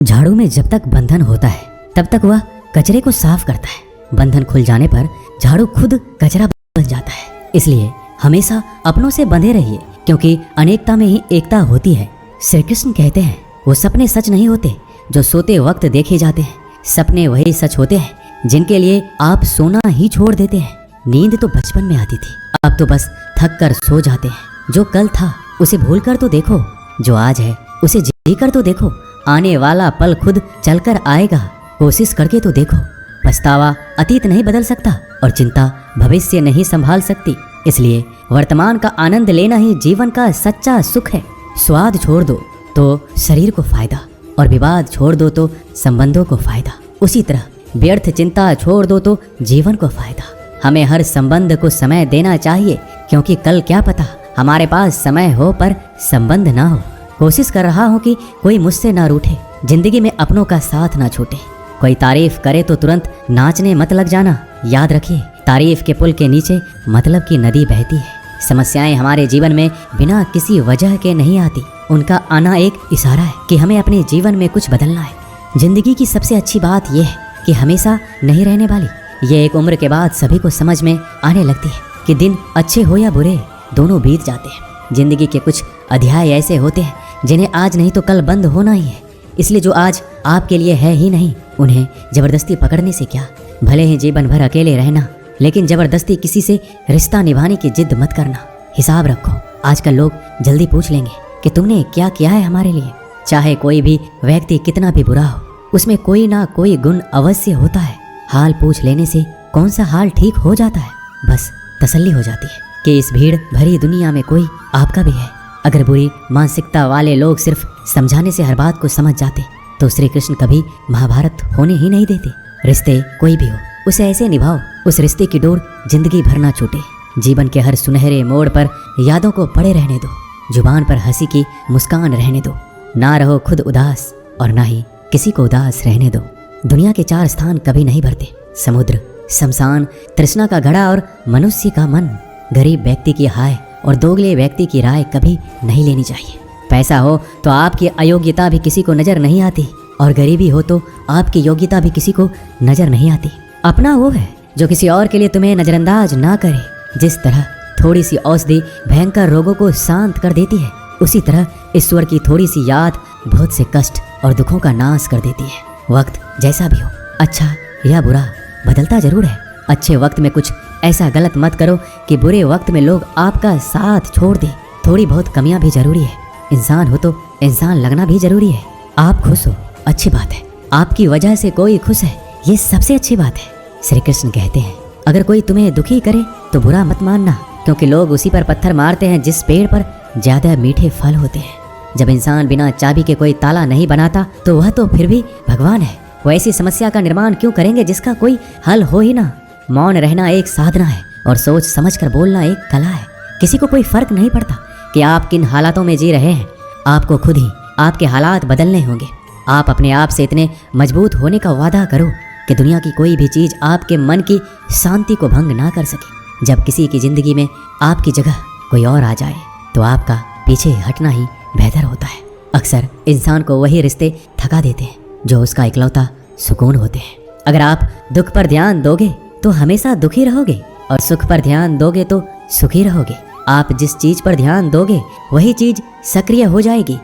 झाड़ू में जब तक बंधन होता है तब तक वह कचरे को साफ करता है। बंधन खुल जाने पर झाड़ू खुद कचरा बन जाता है। इसलिए हमेशा अपनों से बंधे रहिए, क्योंकि अनेकता में ही एकता होती है। श्री कृष्ण कहते हैं, वो सपने सच नहीं होते जो सोते वक्त देखे जाते हैं। सपने वही सच होते हैं जिनके लिए आप सोना ही छोड़ देते हैं। नींद तो बचपन में आती थी, अब तो बस थक कर सो जाते हैं। जो कल था उसे भूल कर तो देखो, जो आज है उसे जी कर तो देखो। आने वाला पल खुद चलकर आएगा, कोशिश करके तो देखो। पछतावा अतीत नहीं बदल सकता और चिंता भविष्य नहीं संभाल सकती। इसलिए वर्तमान का आनंद लेना ही जीवन का सच्चा सुख है। स्वाद छोड़ दो तो शरीर को फायदा, और विवाद छोड़ दो तो संबंधों को फायदा। उसी तरह व्यर्थ चिंता छोड़ दो तो जीवन को फायदा। हमें हर संबंध को समय देना चाहिए, क्योंकि कल क्या पता हमारे पास समय हो पर संबंध ना हो। कोशिश कर रहा हूँ कि कोई मुझसे ना रूठे, जिंदगी में अपनों का साथ ना छूटे। कोई तारीफ करे तो तुरंत नाचने मत लग जाना। याद रखिए, तारीफ के पुल के नीचे मतलब की नदी बहती है। समस्याएं हमारे जीवन में बिना किसी वजह के नहीं आती, उनका आना एक इशारा है कि हमें अपने जीवन में कुछ बदलना है। जिंदगी की सबसे अच्छी बात यह है कि हमेशा नहीं रहने वाली। ये एक उम्र के बाद सभी को समझ में आने लगती है कि दिन अच्छे हो या बुरे, दोनों बीत जाते हैं। जिंदगी के कुछ अध्याय ऐसे होते हैं जिन्हें आज नहीं तो कल बंद होना ही है। इसलिए जो आज आपके लिए है ही नहीं, उन्हें जबरदस्ती पकड़ने से क्या। भले ही जीवन भर अकेले रहना, लेकिन जबरदस्ती किसी से रिश्ता निभाने की जिद मत करना। हिसाब रखो, आजकल लोग जल्दी पूछ लेंगे कि तुमने क्या किया है हमारे लिए। चाहे कोई भी व्यक्ति कितना भी बुरा हो, उसमें कोई ना कोई गुण अवश्य होता है। हाल पूछ लेने से कौन सा हाल ठीक हो जाता है, बस तसल्ली हो जाती है कि इस भीड़ भरी दुनिया में कोई आपका भी है। अगर बुरी मानसिकता वाले लोग सिर्फ समझाने से हर बात को समझ जाते तो श्री कृष्ण कभी महाभारत होने ही नहीं देते। रिश्ते कोई भी हो, उसे ऐसे निभाओ उस रिश्ते की डोर जिंदगी भर ना छूटे। जीवन के हर सुनहरे मोड़ पर यादों को पड़े रहने दो, जुबान पर हंसी की मुस्कान रहने दो। ना रहो खुद उदास और ना ही किसी को उदास रहने दो। दुनिया के 4 स्थान कभी नहीं भरते, समुद्र, शमशान, तृष्णा का घड़ा और मनुष्य का मन। गरीब व्यक्ति की हाय और दोगले व्यक्ति की राय कभी नहीं लेनी चाहिए। पैसा हो तो आपकी अयोग्यता भी किसी को नजर नहीं आती, और गरीबी हो तो आपकी योग्यता भी किसी को नजर नहीं आती। अपना वो है जो किसी और के लिए तुम्हें नजरअंदाज ना करे। जिस तरह थोड़ी सी औषधि भयंकर रोगों को शांत कर देती है, उसी तरह ईश्वर की थोड़ी सी याद बहुत से कष्ट और दुखों का नाश कर देती है। वक्त जैसा भी हो, अच्छा या बुरा, बदलता जरूर है। अच्छे वक्त में कुछ ऐसा गलत मत करो कि बुरे वक्त में लोग आपका साथ छोड़ दे। थोड़ी बहुत कमियां भी जरूरी है। इंसान हो तो इंसान लगना भी जरूरी है। आप खुश हो, अच्छी बात है। आपकी वजह से कोई खुश है, ये सबसे अच्छी बात है। श्री कृष्ण कहते हैं, अगर कोई तुम्हें दुखी करे तो बुरा मत मानना, क्योंकि लोग उसी पर पत्थर मारते हैं जिस पेड़ पर ज्यादा मीठे फल होते हैं। जब इंसान बिना चाबी के कोई ताला नहीं बनाता तो वह तो फिर भी भगवान है। वो ऐसी समस्या का निर्माण क्यों करेंगे जिसका कोई हल हो ही ना। मौन रहना एक साधना है और सोच समझ कर बोलना एक कला है। किसी को कोई फर्क नहीं पड़ता कि आप किन हालातों में जी रहे हैं। आपको खुद ही आपके हालात बदलने होंगे। आप अपने आप से इतने मजबूत होने का वादा करो कि दुनिया की कोई भी चीज़ आपके मन की शांति को भंग ना कर सके। जब किसी की जिंदगी में आपकी जगह कोई और आ जाए तो आपका पीछे हटना ही बेहतर होता है। अक्सर इंसान को वही रिश्ते थका देते हैं जो उसका इकलौता सुकून होते हैं। अगर आप दुख पर ध्यान दोगे तो हमेशा दुखी रहोगे, और सुख पर ध्यान दोगे तो सुखी रहोगे। आप जिस चीज पर ध्यान दोगे वही चीज सक्रिय हो जाएगी।